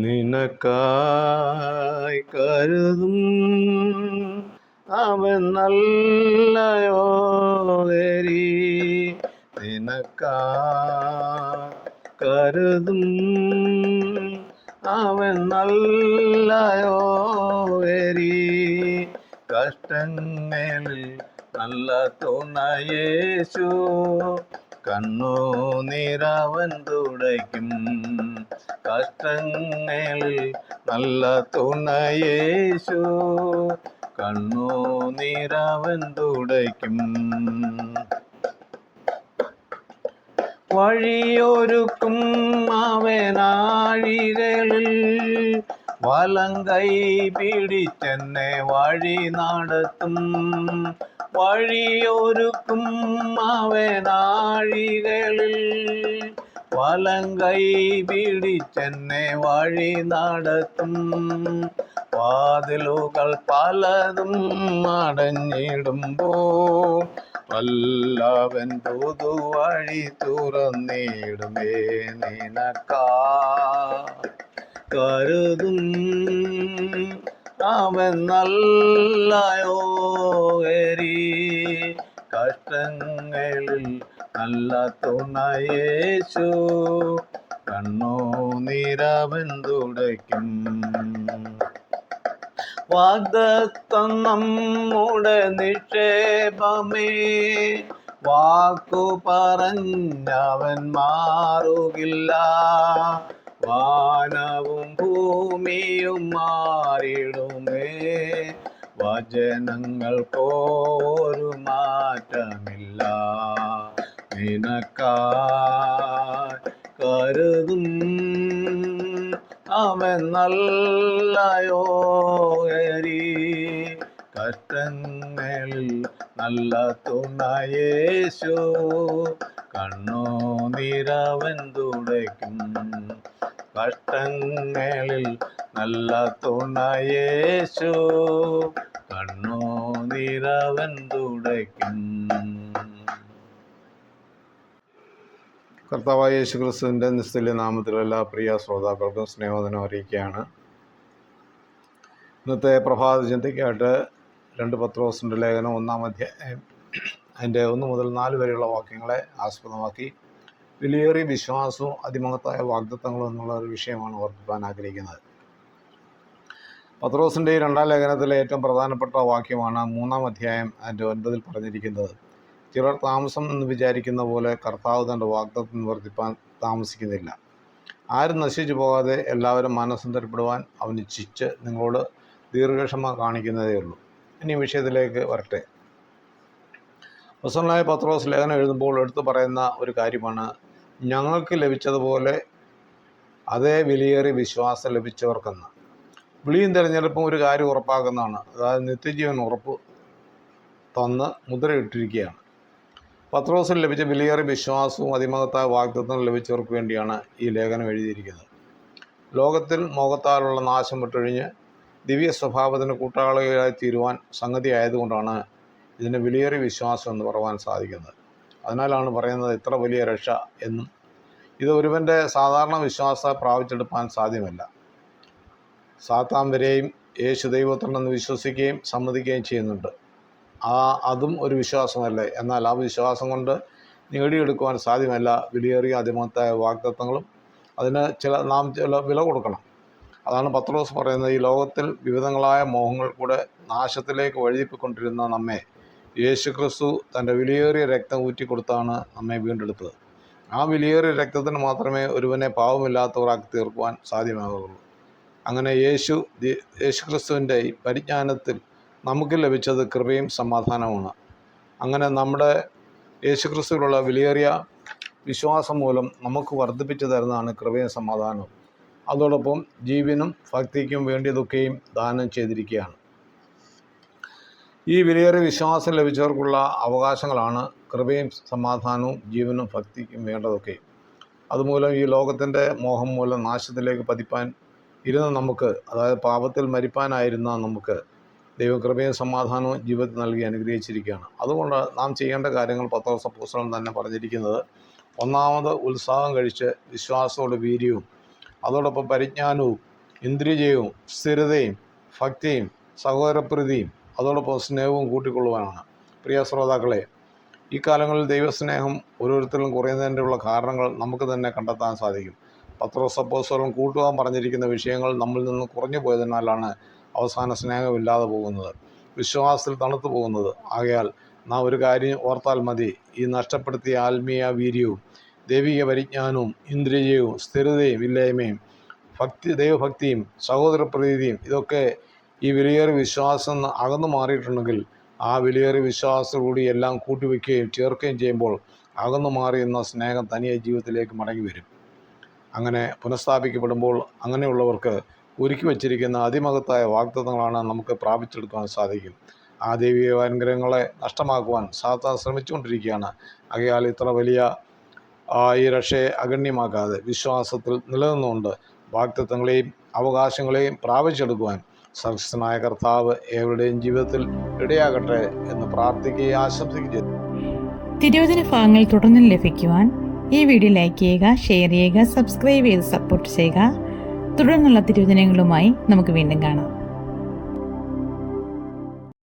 നിനക്കായി കരുതും അവൻ നല്ലയോരി. നിനക്കായി കരുതും അവൻ നല്ലയോരി. കഷ്ടങ്ങളിൽ നല്ല തുണയേശു, കണ്ണുനീരവൻ തുടയ്ക്കും. കഷ്ടങ്ങളിൽ നല്ല തുണയേശു, കണ്ണുനീരവൻ തുടയ്ക്കും. വഴിയൊരുക്കും അവനാഴികളിൽ, വലം കൈ പിടിച്ചെന്നെ വഴി നടത്തും. വഴിയൊരുക്കും അവനാഴികളിൽ, വലം കൈ പിടിച്ചെന്നെ വഴി നടത്തും. വാതിലുകൾ പലതും അടഞ്ഞിടുമ്പോൾ വല്ലവൻ പുതുവഴി തുറന്നിടുമേ. നിനക്കായി കരുതും അവൻ നല്ലയോരി. കഷ്ടങ്ങളിൽ നല്ല തുണയേശു, കണ്ണുനീരവൻ തുടയ്ക്കും. വാഗ്ദത്തം നമ്മുടെ നിക്ഷേപമേ, വാക്കു പറഞ്ഞവൻ മാറുകില്ല. വാനവും ഭൂമിയും മാറിടുമേ, വചനങ്ങൾക്കൊരു മാറ്റമില്ല. നിനക്കായി കരുതും അവൻ നല്ലയോരി. കഷ്ടങ്ങളിൽ നല്ല തുണയേശു, കണ്ണുനീരവൻ തുടയ്ക്കും. കഷ്ടങ്ങളിൽ നല്ല തുണയേശു, കണ്ണുനീരവൻ തുടയ്ക്കും. കർത്താവായ യേശു ക്രിസ്തുവിൻ്റെ നിസ്തുല്യ നാമത്തിലുള്ള പ്രിയ ശ്രോതാക്കൾക്കും സ്നേഹവന്ദനം അറിയിക്കുകയാണ്. ഇന്നത്തെ പ്രഭാത ചിന്തയ്ക്കായിട്ട് 2 പത്രോസിൻ്റെ ലേഖനം 1-ാം അധ്യായം അതിൻ്റെ 1 മുതൽ 4 വരെയുള്ള വാക്യങ്ങളെ ആസ്പദമാക്കി വിലയേറിയ വിശ്വാസവും അതിമഹത്തായ വാഗ്ദത്തങ്ങളും എന്നുള്ള ഒരു വിഷയമാണ് ഓർമ്മിപ്പാൻ ആഗ്രഹിക്കുന്നത്. പത്രോസിൻ്റെ ഈ 2-ാം ലേഖനത്തിലെ ഏറ്റവും പ്രധാനപ്പെട്ട വാക്യമാണ് 3-ാം അധ്യായം അതിൻ്റെ 9-ൽ പറഞ്ഞിരിക്കുന്നത്. ചിലർ താമസം എന്ന് വിചാരിക്കുന്ന പോലെ കർത്താവ് തൻ്റെ വാഗ്ദത്തം നിവർത്തിപ്പാൻ താമസിക്കുന്നില്ല. ആരും നശിച്ചു പോകാതെ എല്ലാവരും മാനസാന്തരപ്പെടുവാൻ അവൻ ഇച്ഛിച്ച് നിങ്ങളോട് ദീർഘക്ഷമ കാണിക്കുന്നതേ ഉള്ളൂ. ഇനി വിഷയത്തിലേക്ക് വരട്ടെ. അപ്പോസ്തലനായ പത്രോസ് ലേഖനം എഴുതുമ്പോൾ എടുത്തു പറയുന്ന ഒരു കാര്യമാണ്, ഞങ്ങൾക്ക് ലഭിച്ചതുപോലെ അതേ വിലയേറിയ വിശ്വാസം ലഭിച്ചവർക്കെന്ന്. വിളിയും തിരഞ്ഞെടുപ്പും ഒരു കാര്യം ഉറപ്പാക്കുന്നതാണ്, അതായത് നിത്യജീവൻ ഉറപ്പ് തന്ന് മുദ്രയിട്ടിരിക്കുകയാണ്. പത്രോസിന് ലഭിച്ച വിലയേറിയ വിശ്വാസവും അതിമഹത്തായ വാഗ്ദത്തം ലഭിച്ചവർക്ക് വേണ്ടിയാണ് ഈ ലേഖനം എഴുതിയിരിക്കുന്നത്. ലോകത്തിൽ മോഹത്താലുള്ള നാശം വിട്ടൊഴിഞ്ഞ് ദിവ്യ സ്വഭാവത്തിന് കൂട്ടാളികളായി തീരുവാൻ സംഗതി ആയതുകൊണ്ടാണ് ഇതിന് വിലയേറിയ വിശ്വാസം എന്ന് പറയുവാൻ സാധിക്കുന്നത്. അതിനാലാണ് പറയുന്നത് ഇത്ര വലിയ രക്ഷ എന്നും. ഇത് ഒരുവൻ്റെ സാധാരണ വിശ്വാസം പ്രാപിച്ചെടുപ്പാൻ സാധ്യമല്ല. സാത്താൻ വരെയും യേശു ദൈവത്തിനെന്ന് വിശ്വസിക്കുകയും സമ്മതിക്കുകയും ചെയ്യുന്നുണ്ട്. അതും ഒരു വിശ്വാസമല്ലേ. എന്നാൽ ആ വിശ്വാസം കൊണ്ട് നേടിയെടുക്കുവാൻ സാധ്യമല്ല വിലയേറിയ അതിമഹത്തായ വാഗ്ദത്തങ്ങളും. അതിന് നാം ചില വില കൊടുക്കണം. അതാണ് പത്രോസ് പറയുന്നത്. ഈ ലോകത്തിൽ വിവിധങ്ങളായ മോഹങ്ങൾ കൂടെ നാശത്തിലേക്ക് വഴിതിപ്പിക്കൊണ്ടിരുന്ന നമ്മെ യേശു ക്രിസ്തു തൻ്റെ വിലയേറിയ രക്തം ഊറ്റിക്കൊടുത്താണ് നമ്മെ വീണ്ടെടുത്തത്. ആ വിലയേറിയ രക്തത്തിന് മാത്രമേ ഒരുവനെ പാവമില്ലാത്തവരാക്കി തീർക്കുവാൻ സാധ്യമാകുള്ളൂ. അങ്ങനെ യേശു ക്രിസ്തുവിൻ്റെ പരിജ്ഞാനത്തിൽ നമുക്ക് ലഭിച്ചത് കൃപയും സമാധാനവുമാണ്. അങ്ങനെ നമ്മുടെ യേശു ക്രിസ്തുവിലുള്ള വിലയേറിയ വിശ്വാസം മൂലം നമുക്ക് വർദ്ധിപ്പിച്ചു തരുന്നതാണ് കൃപയും സമാധാനവും. അതോടൊപ്പം ജീവനും ഭക്തിക്കും വേണ്ടിയതൊക്കെയും ദാനം ചെയ്തിരിക്കുകയാണ്. ഈ വിലയേറിയ വിശ്വാസം ലഭിച്ചവർക്കുള്ള അവകാശങ്ങളാണ് കൃപയും സമാധാനവും ജീവനും ഭക്തിക്കും വേണ്ടതൊക്കെയും. അതുമൂലം ഈ ലോകത്തിൻ്റെ മോഹം മൂലം നാശത്തിലേക്ക് പതിപ്പാൻ ഇരുന്ന നമുക്ക്, അതായത് പാപത്തിൽ മരിപ്പാനായിരുന്ന നമുക്ക് ദൈവം കൃപയും സമാധാനവും ജീവിതത്തിൽ നൽകി അനുഗ്രഹിച്ചിരിക്കുകയാണ്. അതുകൊണ്ട് നാം ചെയ്യേണ്ട കാര്യങ്ങൾ പത്രോസ് അപ്പോസ്തലൻ തന്നെ പറഞ്ഞിരിക്കുന്നത്, ഒന്നാമത് ഉത്സാഹം കഴിച്ച് വിശ്വാസത്തോടെ വീര്യവും അതോടൊപ്പം പരിജ്ഞാനവും ഇന്ദ്രിയജയവും സ്ഥിരതയും ഭക്തിയും സഹോദരപ്രീതിയും അതോടൊപ്പം സ്നേഹവും കൂട്ടിക്കൊള്ളുവാനാണ്. പ്രിയ ശ്രോതാക്കളെ, ഈ കാലങ്ങളിൽ ദൈവസ്നേഹം ഓരോരുത്തരിലും കുറയുന്നതിൻ്റെയുള്ള കാരണങ്ങൾ നമുക്ക് തന്നെ കണ്ടെത്താൻ സാധിക്കും. പത്രോസ് അപ്പോസ്തലൻ കൂട്ടുവാൻ പറഞ്ഞിരിക്കുന്ന വിഷയങ്ങൾ നമ്മിൽ നിന്ന് കുറഞ്ഞു പോയതിനാലാണ് അവസാന സ്നേഹമില്ലാതെ പോകുന്നത്, വിശ്വാസത്തിൽ തണുത്തു പോകുന്നത്. ആകയാൽ നാം ഒരു കാര്യം ഓർത്താൽ മതി: ഈ നഷ്ടപ്പെടുത്തിയ ആത്മീയ വീര്യവും ദൈവിക പരിജ്ഞാനവും ഇന്ദ്രിയജയവും സ്ഥിരതയും ഇല്ലായ്മയും ദൈവഭക്തിയും സഹോദരപ്രീതിയും ഇതൊക്കെ ഈ വിലയേറിയ വിശ്വാസം അകന്നു മാറിയിട്ടുണ്ടെങ്കിൽ ആ വിലയേറിയ വിശ്വാസത്തോടുകൂടി എല്ലാം കൂട്ടിവെക്കുകയും ചേർക്കുകയും ചെയ്യുമ്പോൾ അകന്നു മാറിയുന്ന സ്നേഹം തനിയെ ജീവിതത്തിലേക്ക് മടങ്ങി വരും. അങ്ങനെ പുനഃസ്ഥാപിക്കപ്പെടുമ്പോൾ അങ്ങനെയുള്ളവർക്ക് ഒരുക്കി വച്ചിരിക്കുന്ന അതിമഹത്തായ വാഗ്ദത്തങ്ങളാണ് നമുക്ക് പ്രാപിച്ചെടുക്കുവാൻ സാധിക്കും. ആ ദൈവിക അനുഗ്രഹങ്ങളെ നഷ്ടമാക്കുവാൻ സാത്താൻ ശ്രമിച്ചുകൊണ്ടിരിക്കുകയാണ്. ആകയാൽ ഇത്ര വലിയ ഈ രക്ഷയെ അഗണ്യമാക്കാതെ വിശ്വാസത്തിൽ നിലനിന്നുകൊണ്ട് വാഗ്ദത്തങ്ങളെയും അവകാശങ്ങളെയും പ്രാപിച്ചെടുക്കുവാൻ സർവശക്തനായ കർത്താവ് ഏവരുടെയും ജീവിതത്തിൽ ഇടയാകട്ടെ എന്ന് പ്രാർത്ഥിക്കുകയും ആശംസിക്കുകയും. തിരുവചന ഭാഗങ്ങൾ തുടർന്ന് ലഭിക്കുവാൻ ഈ വീഡിയോ ലൈക്ക് ചെയ്യുക, ഷെയർ ചെയ്യുക, സബ്സ്ക്രൈബ് ചെയ്ത് സപ്പോർട്ട് ചെയ്യുക. തുടർന്നുള്ള തിരുവചനങ്ങളുമായി നമുക്ക് വീണ്ടും കാണാം.